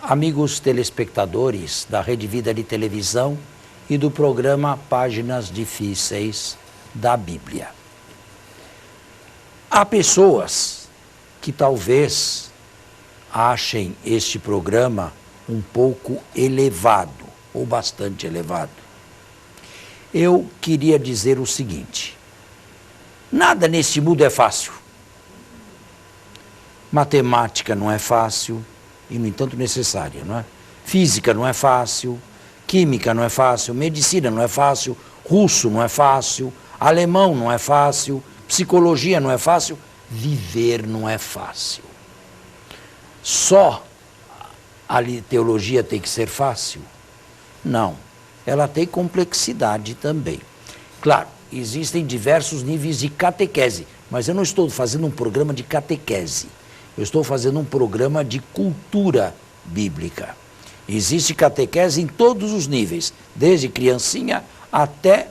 Amigos telespectadores da Rede Vida de Televisão e do programa Páginas Difíceis da Bíblia. Há pessoas que talvez achem este programa um pouco elevado, ou bastante elevado. Eu queria dizer o seguinte: nada neste mundo é fácil. Matemática não é fácil e, no entanto, necessária, não é? Física não é fácil, química não é fácil, medicina não é fácil, russo não é fácil, alemão não é fácil, psicologia não é fácil, viver não é fácil. Só a teologia tem que ser fácil? Não, ela tem complexidade também. Claro, existem diversos níveis de catequese, mas eu não estou fazendo um programa de catequese. Eu estou fazendo um programa de cultura bíblica. Existe catequese em todos os níveis, desde criancinha até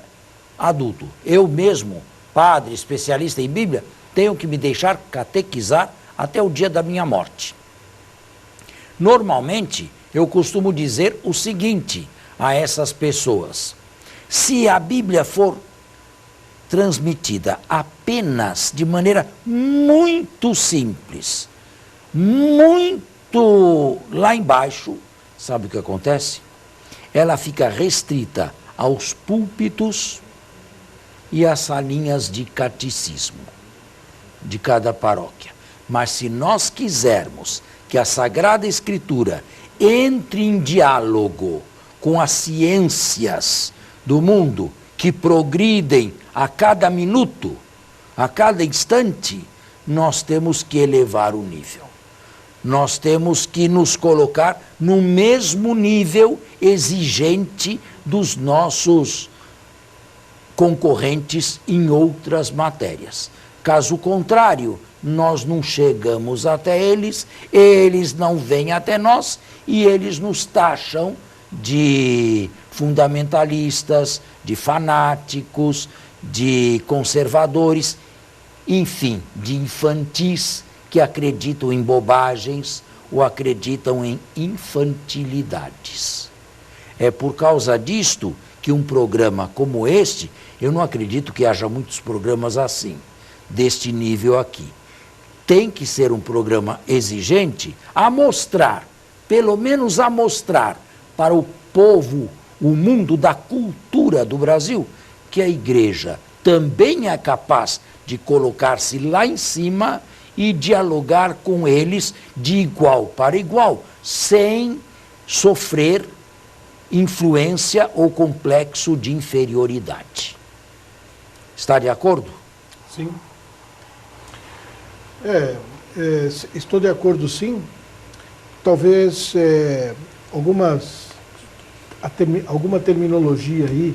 adulto. Eu mesmo, padre, especialista em Bíblia, tenho que me deixar catequizar até o dia da minha morte. Normalmente, eu costumo dizer o seguinte a essas pessoas: se a Bíblia for transmitida apenas de maneira muito simples, muito lá embaixo, sabe o que acontece? Ela fica restrita aos púlpitos e às salinhas de catecismo de cada paróquia. Mas se nós quisermos que a Sagrada Escritura entre em diálogo com as ciências do mundo, que progridem a cada minuto, a cada instante, nós temos que elevar o nível. Nós temos que nos colocar no mesmo nível exigente dos nossos concorrentes em outras matérias. Caso contrário, nós não chegamos até eles, eles não vêm até nós e eles nos taxam de fundamentalistas, de fanáticos, de conservadores, enfim, de infantis que acreditam em bobagens ou acreditam em infantilidades. É por causa disto que um programa como este, eu não acredito que haja muitos programas assim, deste nível aqui. Tem que ser um programa exigente a mostrar, pelo menos a mostrar para o povo, o mundo da cultura do Brasil, que a igreja também é capaz de colocar-se lá em cima e dialogar com eles de igual para igual, sem sofrer influência ou complexo de inferioridade. Está de acordo? Sim. Estou de acordo, sim. Talvez alguma terminologia aí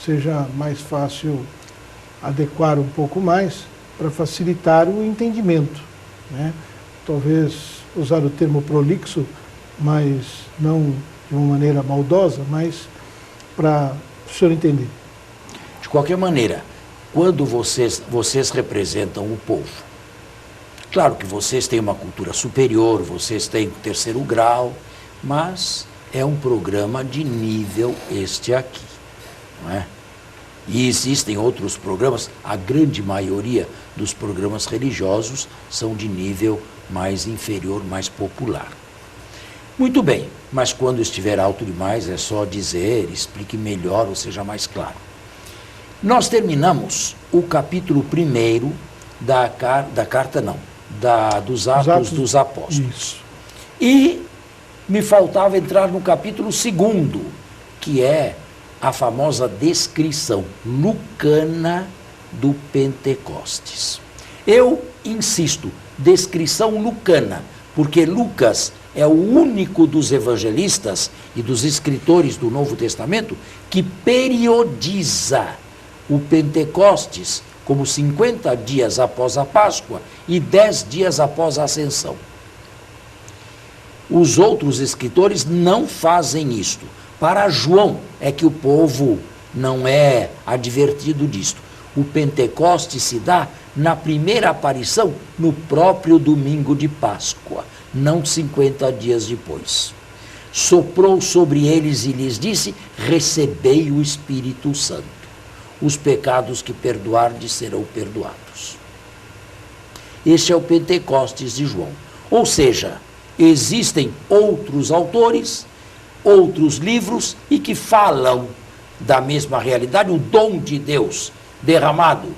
seja mais fácil adequar um pouco mais para facilitar o entendimento, né? Talvez usar o termo prolixo, mas não de uma maneira maldosa, mas para o senhor entender. De qualquer maneira, quando vocês representam o povo, claro que vocês têm uma cultura superior, vocês têm terceiro grau, mas é um programa de nível este aqui, não é? E existem outros programas, a grande maioria dos programas religiosos são de nível mais inferior, mais popular. Muito bem, mas quando estiver alto demais é só dizer, explique melhor ou seja mais claro. Nós terminamos o capítulo 1 dos Atos dos Apóstolos. Isso. E me faltava entrar no capítulo 2, que é a famosa descrição lucana do Pentecostes. Eu insisto, descrição lucana, porque Lucas é o único dos evangelistas e dos escritores do Novo Testamento que periodiza o Pentecostes como 50 dias após a Páscoa e 10 dias após a Ascensão. Os outros escritores não fazem isto. Para João é que o povo não é advertido disto. O Pentecostes se dá na primeira aparição no próprio domingo de Páscoa. não 50 dias depois. Soprou sobre eles e lhes disse: recebei o Espírito Santo. Os pecados que perdoardes serão perdoados. Este é o Pentecostes de João. Ou seja, existem outros autores, outros livros e que falam da mesma realidade, o dom de Deus derramado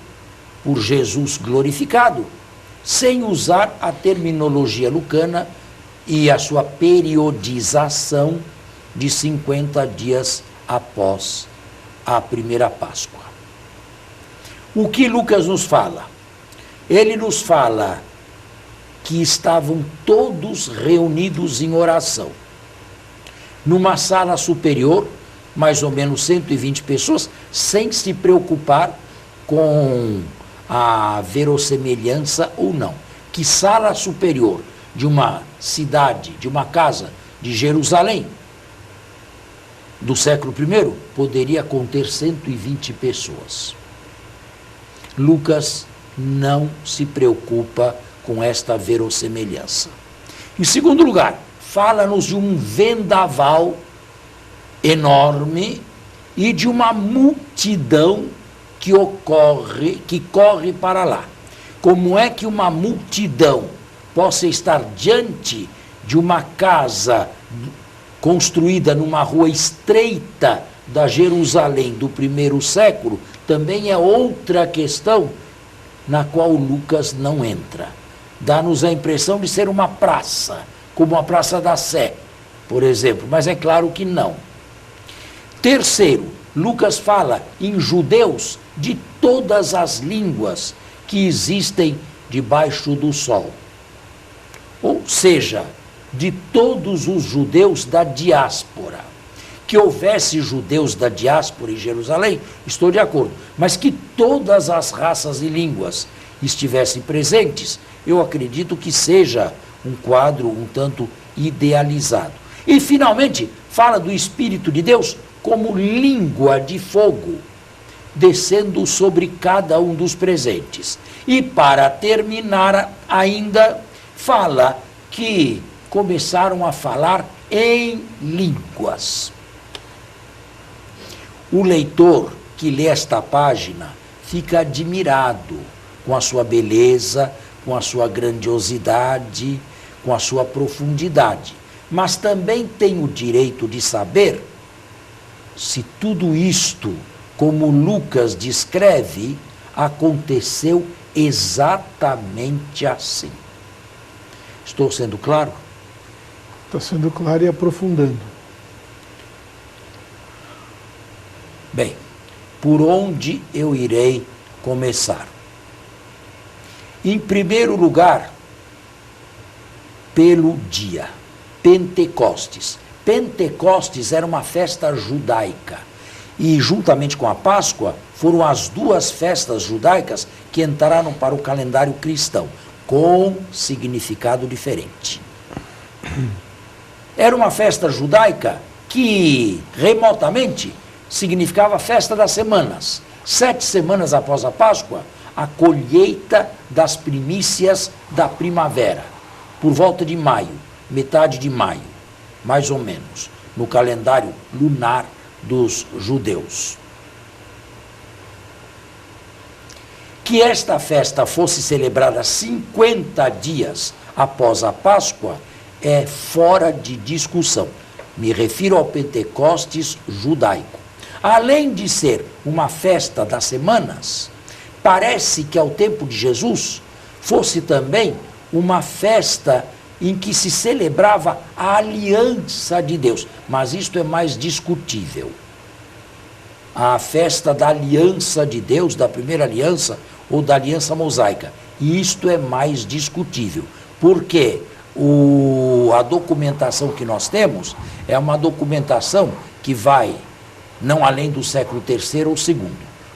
por Jesus glorificado, sem usar a terminologia lucana e a sua periodização de 50 dias após a primeira Páscoa. O que Lucas nos fala? Ele nos fala que estavam todos reunidos em oração, numa sala superior, mais ou menos 120 pessoas, sem se preocupar com a verossemelhança ou não. Que sala superior de uma cidade, de uma casa de Jerusalém, do século I, poderia conter 120 pessoas. Lucas não se preocupa com esta verossemelhança. Em segundo lugar, fala-nos de um vendaval enorme e de uma multidão que corre para lá. Como é que uma multidão possa estar diante de uma casa construída numa rua estreita da Jerusalém do primeiro século, também é outra questão na qual Lucas não entra. Dá-nos a impressão de ser uma praça, como a Praça da Sé, por exemplo, mas é claro que não. Terceiro, Lucas fala em judeus de todas as línguas que existem debaixo do sol. Ou seja, de todos os judeus da diáspora. Que houvesse judeus da diáspora em Jerusalém, estou de acordo, mas que todas as raças e línguas estivessem presentes, eu acredito que seja um quadro um tanto idealizado. E, finalmente, fala do Espírito de Deus como língua de fogo, descendo sobre cada um dos presentes. E, para terminar, ainda fala que começaram a falar em línguas. O leitor que lê esta página fica admirado com a sua beleza, com a sua grandiosidade, com a sua profundidade. Mas também tem o direito de saber se tudo isto, como Lucas descreve, aconteceu exatamente assim. Estou sendo claro? Está sendo claro e aprofundando. Bem, por onde eu irei começar? Em primeiro lugar, pelo dia, Pentecostes. Pentecostes era uma festa judaica e, juntamente com a Páscoa, foram as duas festas judaicas que entraram para o calendário cristão, com significado diferente. Era uma festa judaica que, remotamente, significava festa das semanas. 7 semanas após a Páscoa, a colheita das primícias da primavera, por volta de maio, metade de maio, mais ou menos, no calendário lunar dos judeus. Que esta festa fosse celebrada 50 dias após a Páscoa é fora de discussão. Me refiro ao Pentecostes judaico. Além de ser uma festa das semanas, parece que ao tempo de Jesus fosse também uma festa em que se celebrava a aliança de Deus. Mas isto é mais discutível. A festa da aliança de Deus, da primeira aliança ou da aliança mosaica. Isto é mais discutível. Porque a documentação que nós temos é uma documentação que vai não além do século III ou II.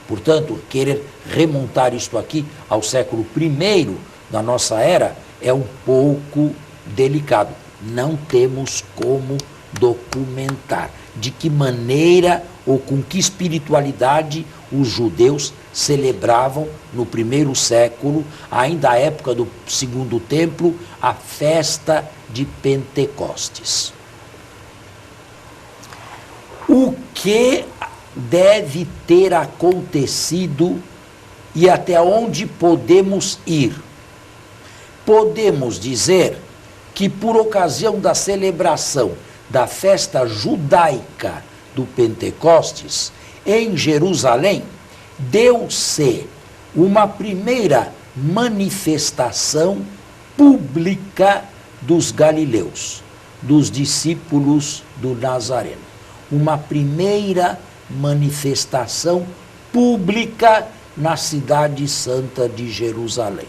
Portanto, querer remontar isto aqui ao século I da nossa era é um pouco delicado. Não temos como documentar. de que maneira ou com que espiritualidade os judeus celebravam no primeiro século, ainda à época do Segundo Templo, a festa de Pentecostes. O que deve ter acontecido e até onde podemos ir? Podemos dizer que, por ocasião da celebração da festa judaica do Pentecostes, em Jerusalém, deu-se uma primeira manifestação pública dos galileus, dos discípulos do Nazareno. Uma primeira manifestação pública na cidade santa de Jerusalém.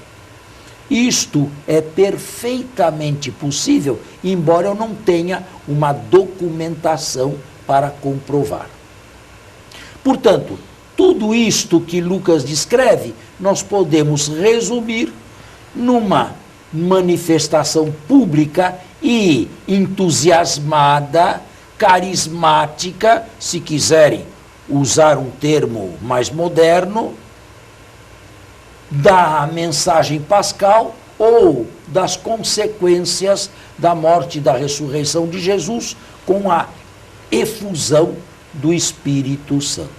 Isto é perfeitamente possível, embora eu não tenha uma documentação para comprovar. Portanto, tudo isto que Lucas descreve, nós podemos resumir numa manifestação pública e entusiasmada, carismática, se quiserem usar um termo mais moderno, da mensagem pascal ou das consequências da morte e da ressurreição de Jesus com a efusão do Espírito Santo.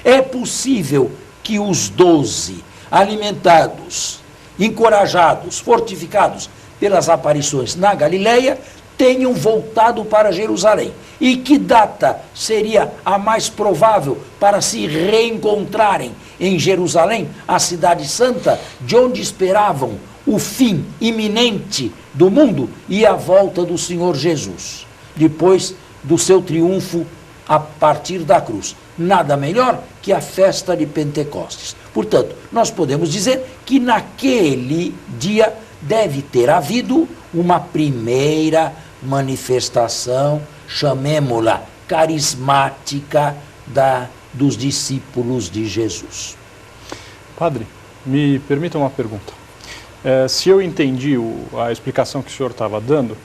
É possível que os 12, alimentados, encorajados, fortificados pelas aparições na Galileia, tenham voltado para Jerusalém. E que data seria a mais provável para se reencontrarem em Jerusalém, a cidade santa, de onde esperavam o fim iminente do mundo e a volta do Senhor Jesus, depois do seu triunfo a partir da cruz? Nada melhor que a festa de Pentecostes. Portanto, nós podemos dizer que naquele dia deve ter havido uma primeira manifestação, chamemo-la carismática, dos discípulos de Jesus. Padre, me permita uma pergunta. Se eu entendi a explicação que o senhor estava dando,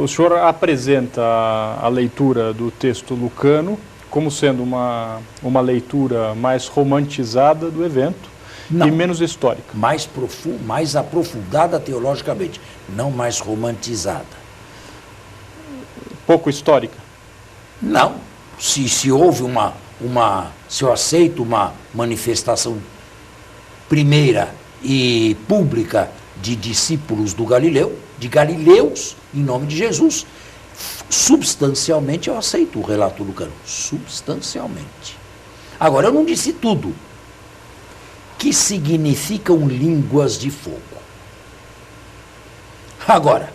o senhor apresenta a leitura do texto lucano como sendo uma leitura mais romantizada do evento. Não, e menos histórica. Mais aprofundada teologicamente, não mais romantizada. Pouco histórica? Não. Se houve se eu aceito uma manifestação primeira e pública de discípulos do Galileu, de galileus, em nome de Jesus, substancialmente eu aceito o relato lucano. Substancialmente. Agora, eu não disse tudo. Que significam línguas de fogo? Agora,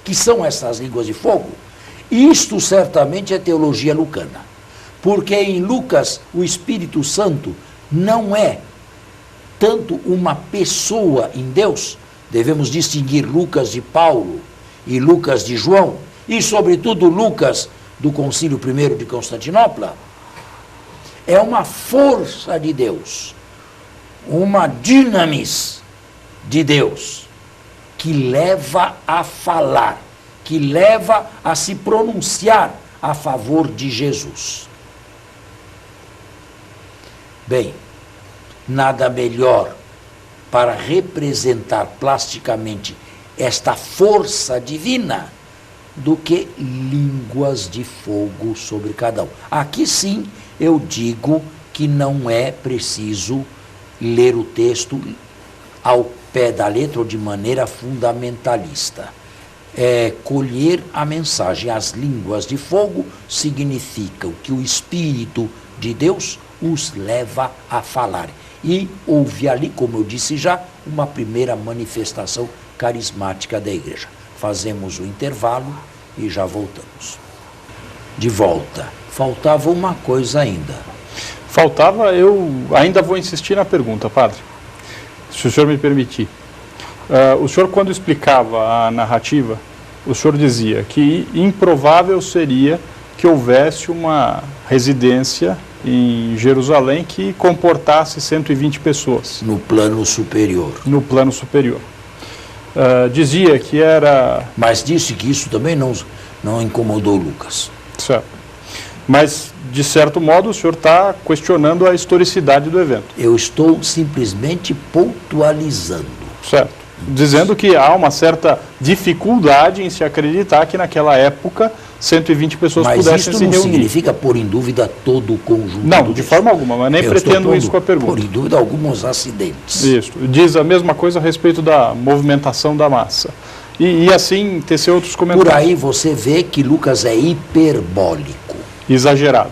que são essas línguas de fogo? Isto certamente é teologia lucana, porque em Lucas o Espírito Santo não é tanto uma pessoa em Deus. Devemos distinguir Lucas de Paulo e Lucas de João, e sobretudo Lucas do Concílio I de Constantinopla. É uma força de Deus, uma dinamis de Deus, que leva a falar, que leva a se pronunciar a favor de Jesus. Bem, nada melhor para representar plasticamente esta força divina do que línguas de fogo sobre cada um. Aqui sim eu digo que não é preciso ler o texto ao pé da letra ou de maneira fundamentalista. Colher a mensagem. As línguas de fogo significam que o Espírito de Deus os leva a falar. E houve ali, como eu disse já, uma primeira manifestação carismática da igreja. Fazemos o intervalo e já voltamos. De volta. Faltava uma coisa ainda. Eu ainda vou insistir na pergunta, padre, se o senhor me permitir. O senhor, quando explicava a narrativa, o senhor dizia que improvável seria que houvesse uma residência em Jerusalém que comportasse 120 pessoas. No plano superior. No plano superior. dizia que era... Mas disse que isso também não incomodou Lucas. Certo. Mas, de certo modo, o senhor está questionando a historicidade do evento. Eu estou simplesmente pontualizando. Certo. Dizendo que há uma certa dificuldade em se acreditar que naquela época 120 pessoas Mas pudessem isto se não reunir. significa pôr em dúvida todo o conjunto. Não, do de texto. forma alguma, mas nem Eu pretendo estou isso com a pergunta. pôr em dúvida alguns acidentes. Isso. Diz a mesma coisa a respeito da movimentação da massa. E assim, tecer outros comentários. Por aí você vê que Lucas é hiperbólico. Exagerado.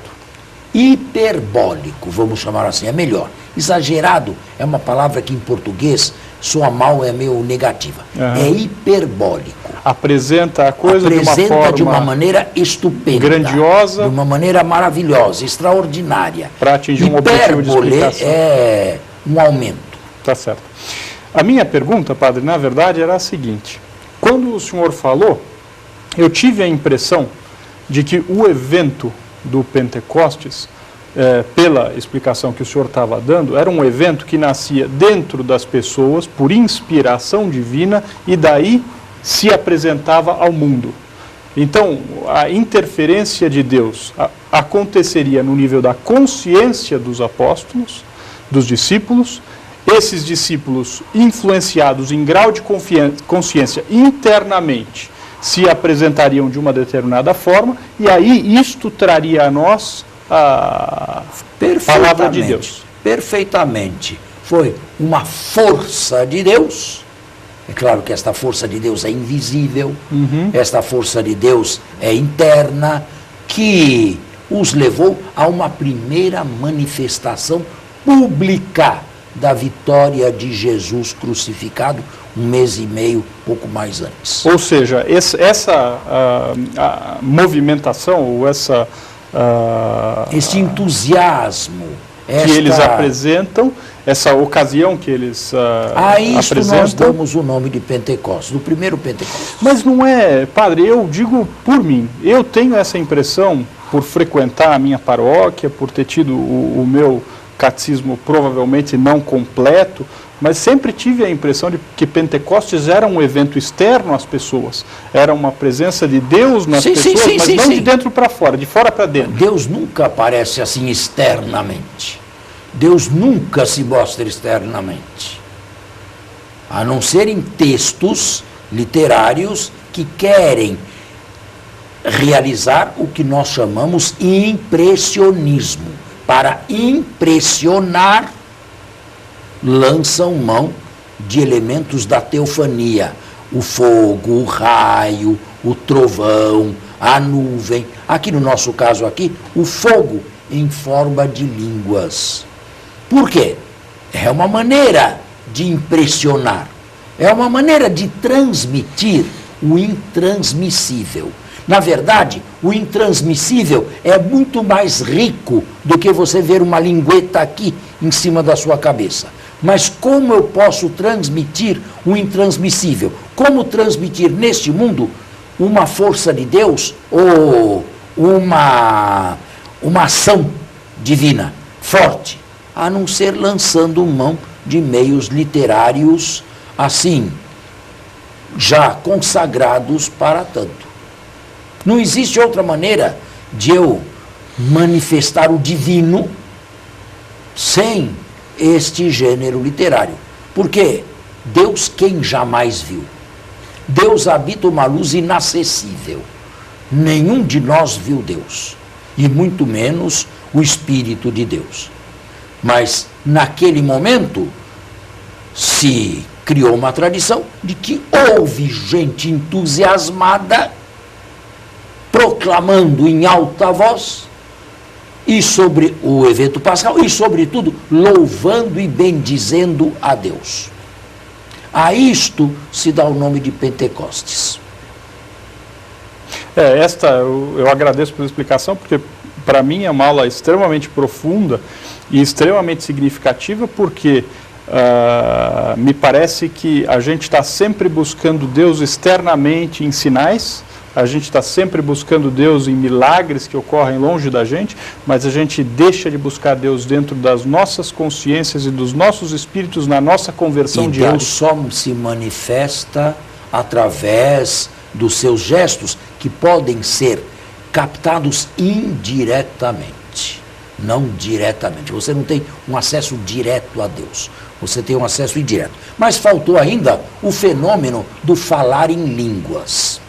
Hiperbólico, vamos chamar assim, é melhor. Exagerado é uma palavra que em português soa mal, é meio negativa. É hiperbólico. Apresenta a coisa Apresenta de uma forma maneira estupenda, grandiosa, de uma maneira maravilhosa, extraordinária. Para atingir um objetivo de explicação. É um aumento. Tá certo. A minha pergunta, padre, na verdade era a seguinte. Quando o senhor falou, eu tive a impressão de que o evento do Pentecostes, pela explicação que o senhor estava dando, era um evento que nascia dentro das pessoas por inspiração divina e daí se apresentava ao mundo. Então, a interferência de Deus aconteceria no nível da consciência dos apóstolos, dos discípulos. Esses discípulos, influenciados em grau de consciência internamente, se apresentariam de uma determinada forma, e aí isto traria a nós a palavra de Deus. Perfeitamente. Foi uma força de Deus. É claro que esta força de Deus é invisível, esta força de Deus é interna, que os levou a uma primeira manifestação pública da vitória de Jesus crucificado, 1 mês e meio, pouco mais antes. Ou seja, essa movimentação, ou esse entusiasmo, que eles apresentam, essa ocasião que eles a isto apresentam. Nós damos o nome de Pentecostes, do primeiro Pentecostes. Mas não é, padre, eu digo por mim, eu tenho essa impressão, por frequentar a minha paróquia, por ter tido o meu catecismo provavelmente não completo, mas sempre tive a impressão de que Pentecostes era um evento externo às pessoas, era uma presença de Deus nas pessoas, mas não de dentro para fora, de fora para dentro. Deus nunca aparece assim externamente. Deus nunca se mostra externamente. A não ser em textos literários que querem realizar o que nós chamamos impressionismo. Para impressionar, lançam mão de elementos da teofania. O fogo, o raio, o trovão, a nuvem. Aqui no nosso caso aqui, o fogo em forma de línguas. Por quê? É uma maneira de impressionar. É uma maneira de transmitir o intransmissível. Na verdade, o intransmissível é muito mais rico do que você ver uma lingueta aqui em cima da sua cabeça. Mas como eu posso transmitir o intransmissível? Como transmitir neste mundo uma força de Deus ou uma ação divina forte? A não ser lançando mão de meios literários assim, já consagrados para tanto. Não existe outra maneira de eu manifestar o divino sem este gênero literário. Porque Deus quem jamais viu? Deus habita uma luz inacessível. Nenhum de nós viu Deus, e muito menos o Espírito de Deus. Mas naquele momento se criou uma tradição de que houve gente entusiasmada proclamando em alta voz, e sobre o evento pascal, e sobretudo louvando e bendizendo a Deus. A isto se dá o nome de Pentecostes. Eu agradeço pela explicação, porque para mim é uma aula extremamente profunda e extremamente significativa, porque me parece que a gente está sempre buscando Deus externamente em sinais, a gente está sempre buscando Deus em milagres que ocorrem longe da gente, mas a gente deixa de buscar Deus dentro das nossas consciências e dos nossos espíritos na nossa conversão diária. Deus só se manifesta através dos seus gestos, que podem ser captados indiretamente, não diretamente. Você não tem um acesso direto a Deus, você tem um acesso indireto. Mas faltou ainda o fenômeno do falar em línguas.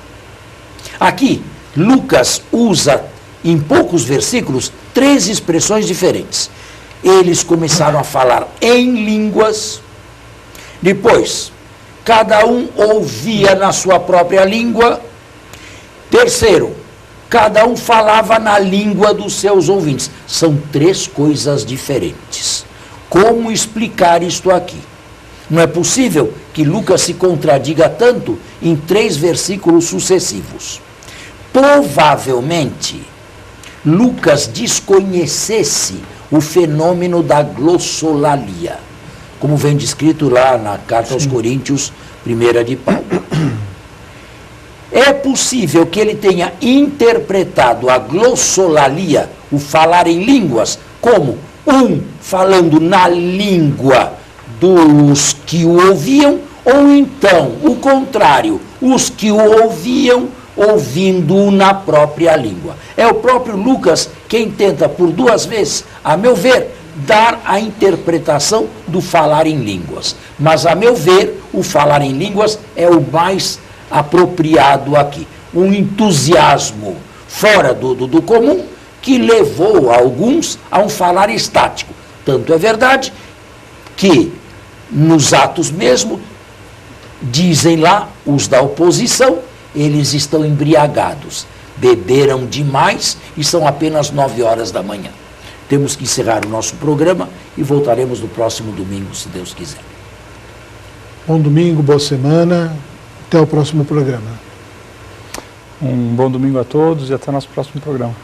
Aqui, Lucas usa, em poucos versículos, 3 expressões diferentes. Eles começaram a falar em línguas, depois, cada um ouvia na sua própria língua. Terceiro, cada um falava na língua dos seus ouvintes. São 3 coisas diferentes. Como explicar isto aqui? Não é possível que Lucas se contradiga tanto em 3 versículos sucessivos. Provavelmente, Lucas desconhecesse o fenômeno da glossolalia, como vem descrito lá na carta aos Coríntios, 1 de Paulo. É possível que ele tenha interpretado a glossolalia, o falar em línguas, como um falando na língua dos que o ouviam, ou então, o contrário, os que o ouviam ouvindo-o na própria língua. É o próprio Lucas quem tenta, por 2 vezes, a meu ver, dar a interpretação do falar em línguas. Mas, a meu ver, o falar em línguas é o mais apropriado aqui. Um entusiasmo fora do comum que levou alguns a um falar estático. Tanto é verdade que, nos Atos mesmo, dizem lá, os da oposição, eles estão embriagados, beberam demais e são apenas 9 horas da manhã. Temos que encerrar o nosso programa e voltaremos no próximo domingo, se Deus quiser. Bom domingo, boa semana, até o próximo programa. Um bom domingo a todos e até o nosso próximo programa.